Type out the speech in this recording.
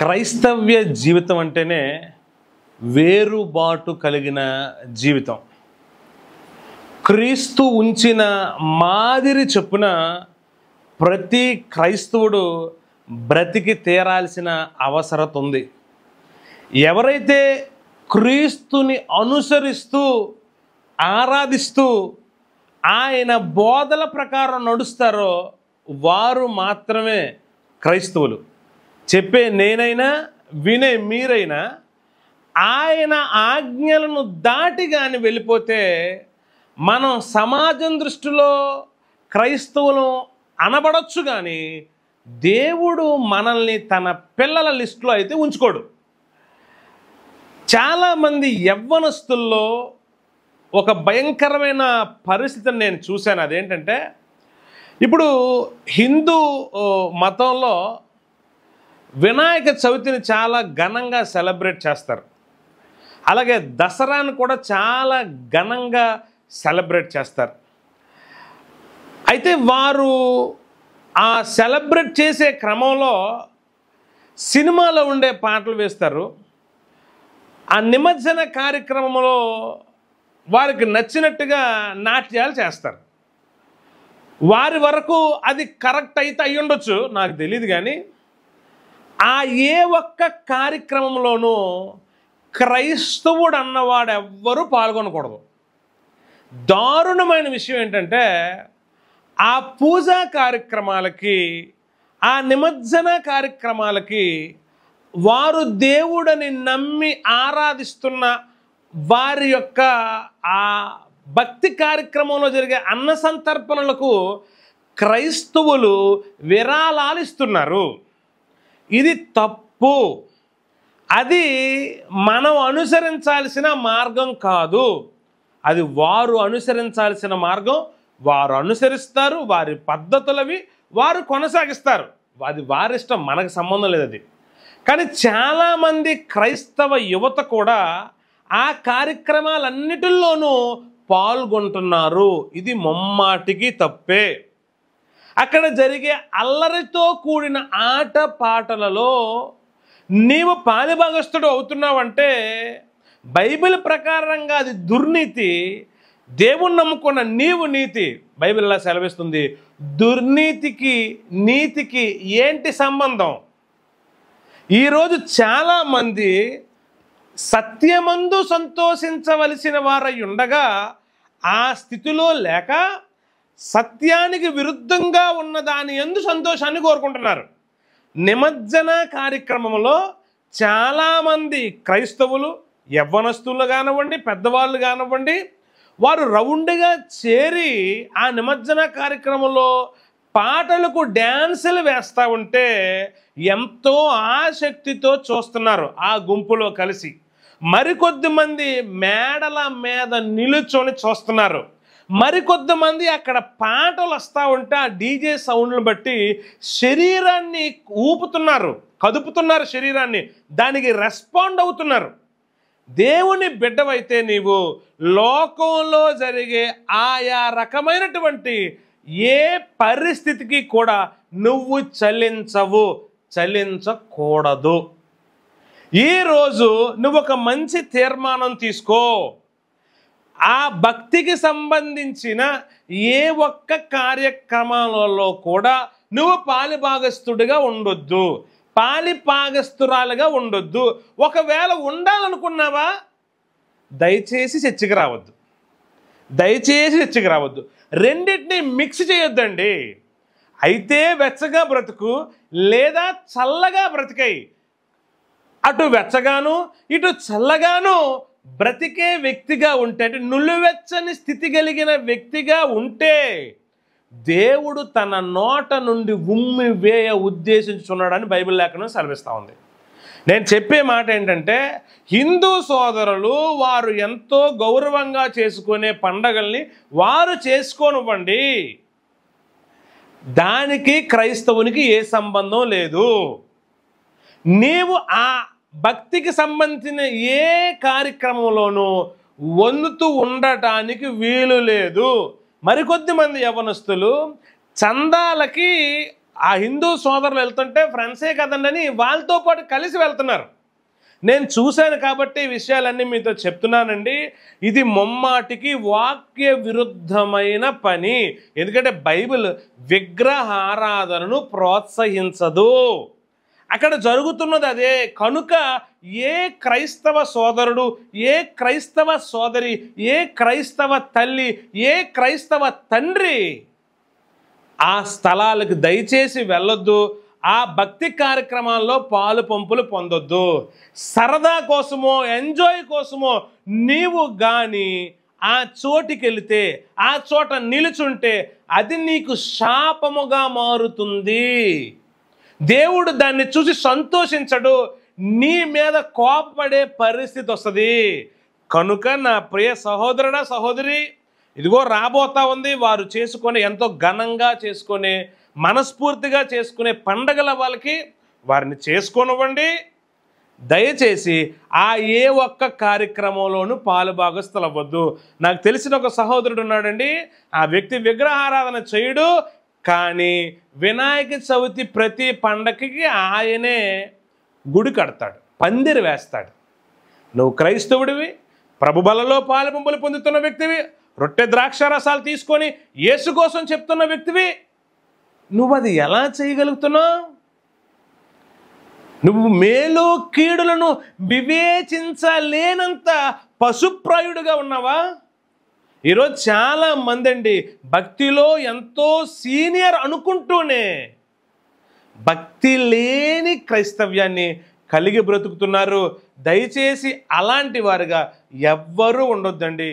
క్రైస్తవ్య జీవితం అంటేనే వేరుబాటు కలిగిన జీవితం. క్రీస్తు ఉంచిన మాదిరి చొప్పున ప్రతి క్రైస్తవుడు బ్రతికి తీరాల్సిన అవసరత ఉంది. ఎవరైతే క్రీస్తుని అనుసరిస్తూ ఆరాధిస్తూ ఆయన బోధల ప్రకారం నడుస్తారో వారు మాత్రమే క్రైస్తవులు. చెప్పే నేనైనా వినే మీరైనా ఆయన ఆజ్ఞలను దాటి కానీ వెళ్ళిపోతే మనం సమాజం దృష్టిలో క్రైస్తవులు అనబడొచ్చు, కానీ దేవుడు మనల్ని తన పిల్లల లిస్టులో అయితే ఉంచుకోడు. చాలామంది యవ్వనస్తుల్లో ఒక భయంకరమైన పరిస్థితిని నేను చూశాను. అదేంటంటే, ఇప్పుడు హిందూ మతంలో వినాయక చవితిని చాలా ఘనంగా సెలబ్రేట్ చేస్తారు. అలాగే దసరాను కూడా చాలా ఘనంగా సెలబ్రేట్ చేస్తారు. అయితే వారు ఆ సెలబ్రేట్ చేసే క్రమంలో సినిమాలో ఉండే పాటలు వేస్తారు. ఆ నిమజ్జన కార్యక్రమంలో వారికి నచ్చినట్టుగా నాట్యాలు చేస్తారు. వారి వరకు అది కరెక్ట్ అయితే అయ్యి ఉండొచ్చు, నాకు తెలియదు. కానీ ఆ ఏ ఒక్క కార్యక్రమంలోనూ క్రైస్తవుడు అన్నవాడు ఎవ్వరూ పాల్గొనకూడదు. దారుణమైన విషయం ఏంటంటే, ఆ పూజా కార్యక్రమాలకి, ఆ నిమజ్జన కార్యక్రమాలకి వారు దేవుడని నమ్మి ఆరాధిస్తున్న వారి యొక్క ఆ భక్తి కార్యక్రమంలో జరిగే అన్న సంతర్పణలకు క్రైస్తవులు విరాళాలు ఇస్తున్నారు. ఇది తప్పు. అది మనం అనుసరించాల్సిన మార్గం కాదు. అది వారు అనుసరించాల్సిన మార్గం. వారు అనుసరిస్తారు, వారి పద్ధతులవి వారు కొనసాగిస్తారు. అది వారి ఇష్టం, మనకు సంబంధం లేదు అది. కానీ చాలామంది క్రైస్తవ యువత కూడా ఆ కార్యక్రమాలన్నిటిల్లోనూ పాల్గొంటున్నారు. ఇది ముమ్మాటికి తప్పే. అక్కడ జరిగే అల్లరితో కూడిన ఆట పాటలలో నీవు పాలిభాగస్తుడు అవుతున్నావంటే బైబిల్ ప్రకారంగా అది దుర్నీతి. దేవుణ్ణి నమ్ముకున్న నీవు నీతి. బైబిల్ ఇలా సెలవిస్తుంది. దుర్నీతికి నీతికి ఏంటి సంబంధం? ఈరోజు చాలామంది సత్యమందు సంతోషించవలసిన వారై ఉండగా ఆ స్థితిలో లేక సత్యానికి విరుద్ధంగా ఉన్న దాని యందు సంతోషాన్ని కోరుకుంటున్నారు. నిమజ్జన కార్యక్రమంలో చాలామంది క్రైస్తవులు, యవ్వనస్తులు కానివ్వండి, పెద్దవాళ్ళు కానివ్వండి, వారు రౌండ్గా చేరి ఆ నిమజ్జన కార్యక్రమంలో పాటలకు డ్యాన్సులు వేస్తూ ఉంటే ఎంతో ఆసక్తితో చూస్తున్నారు ఆ గుంపులో కలిసి. మరికొద్ది మంది మేడల మీద నిలుచొని చూస్తున్నారు. మరికొద్ది మంది అక్కడ పాటలు వస్తూ ఉంటే ఆ డీజే సౌండ్లను బట్టి శరీరాన్ని ఊపుతున్నారు, కదుపుతున్నారు శరీరాన్ని, దానికి రెస్పాండ్ అవుతున్నారు. దేవుని బిడ్డవైతే నీవు లోకంలో జరిగే ఆయా రకమైనటువంటి ఏ పరిస్థితికి కూడా నువ్వు చలించకూడదు. ఈరోజు నువ్వు ఒక మంచి తీర్మానం తీసుకో. ఆ భక్తికి సంబంధించిన ఏ ఒక్క కార్యక్రమాలలో కూడా నువ్వు పాలిభాగస్తుడిగా ఉండొద్దు, పాలిభాగస్తురాలుగా ఉండొద్దు. ఒకవేళ ఉండాలనుకున్నావా, దయచేసి చర్చికి రావద్దు. దయచేసి చర్చికి రావద్దు. రెండింటినీ మిక్స్ చేయొద్దండి. అయితే వెచ్చగా బ్రతుకు, లేదా చల్లగా బ్రతికాయి. అటు వెచ్చగాను ఇటు చల్లగాను బ్రతికే వ్యక్తిగా ఉంటే, అంటే నులివెచ్చని స్థితి కలిగిన వ్యక్తిగా ఉంటే దేవుడు తన నోట నుండి ఉమ్మి వేయ ఉద్దేశించున్నాడని బైబిల్ లేఖనం సెలవిస్తూ ఉంది. నేను చెప్పే మాట ఏంటంటే, హిందూ సోదరులు వారు ఎంతో గౌరవంగా చేసుకునే పండగల్ని వారు చేసుకోనివ్వండి. దానికి క్రైస్తవునికి ఏ సంబంధం లేదు. నీవు ఆ భక్తికి సంబంధించిన ఏ కార్యక్రమంలోనూ వందుతూ ఉండటానికి వీలు లేదు. మరికొద్ది మంది యవ్వనస్తులు చందాలకి ఆ హిందూ సోదరులు వెళ్తుంటే ఫ్రెండ్సే కదండి అని వాళ్ళతో పాటు కలిసి వెళ్తున్నారు. నేను చూశాను కాబట్టి ఈ విషయాలన్నీ మీతో చెప్తున్నానండి. ఇది ముమ్మాటికి వాక్య విరుద్ధమైన పని. ఎందుకంటే బైబిల్ విగ్రహారాధనను ప్రోత్సహించదు. అక్కడ జరుగుతున్నది అదే. కనుక ఏ క్రైస్తవ సోదరుడు, ఏ క్రైస్తవ సోదరి, ఏ క్రైస్తవ తల్లి, ఏ క్రైస్తవ తండ్రి ఆ స్థలాలకు దయచేసి వెళ్ళొద్దు. ఆ భక్తి కార్యక్రమాల్లో పాలు పంపులు పొందొద్దు. సరదా కోసమో ఎంజాయ్ కోసమో నీవు కానీ ఆ చోటికి వెళితే, ఆ చోట నిలుచుంటే అది నీకు శాపముగా మారుతుంది. దేవుడు దాన్ని చూసి సంతోషించడు, నీ మీద కోపపడే పరిస్థితి వస్తుంది. కనుక నా ప్రియ సహోదరుడా సహోదరి, ఇదిగో రాబోతా ఉంది. వారు చేసుకొని ఎంతో ఘనంగా చేసుకొని మనస్ఫూర్తిగా చేసుకునే పండగల వాళ్ళకి వారిని చేసుకోనివ్వండి. దయచేసి ఆ ఏ ఒక్క కార్యక్రమంలోనూ పాలు భాగస్తులు అవ్వద్దు. నాకు తెలిసిన ఒక సహోదరుడు ఉన్నాడండి. ఆ వ్యక్తి విగ్రహారాధన చేయడు, కానీ వినాయక చవితి ప్రతి పండగకి ఆయనే గుడి కడతాడు, పందిరి వేస్తాడు. నువ్వు క్రైస్తవుడివి, ప్రభు బలలో పాలు పంపులు పొందుతున్న వ్యక్తివి, రొట్టె ద్రాక్ష రసాలు తీసుకొని యేసు కోసం చెప్తున్న వ్యక్తివి, నువ్వు అది ఎలా చేయగలుగుతున్నావు? నువ్వు మేలు కీడులను వివేచించలేనంత పశుప్రాయుడుగా ఉన్నావా? ఈరోజు చాలా మంది అండి భక్తిలో ఎంతో సీనియర్ అనుకుంటూనే భక్తి లేని క్రైస్తవ్యాన్ని కలిగి బ్రతుకుతున్నారు. దయచేసి అలాంటి వారుగా ఎవ్వరూ ఉండొద్దండి.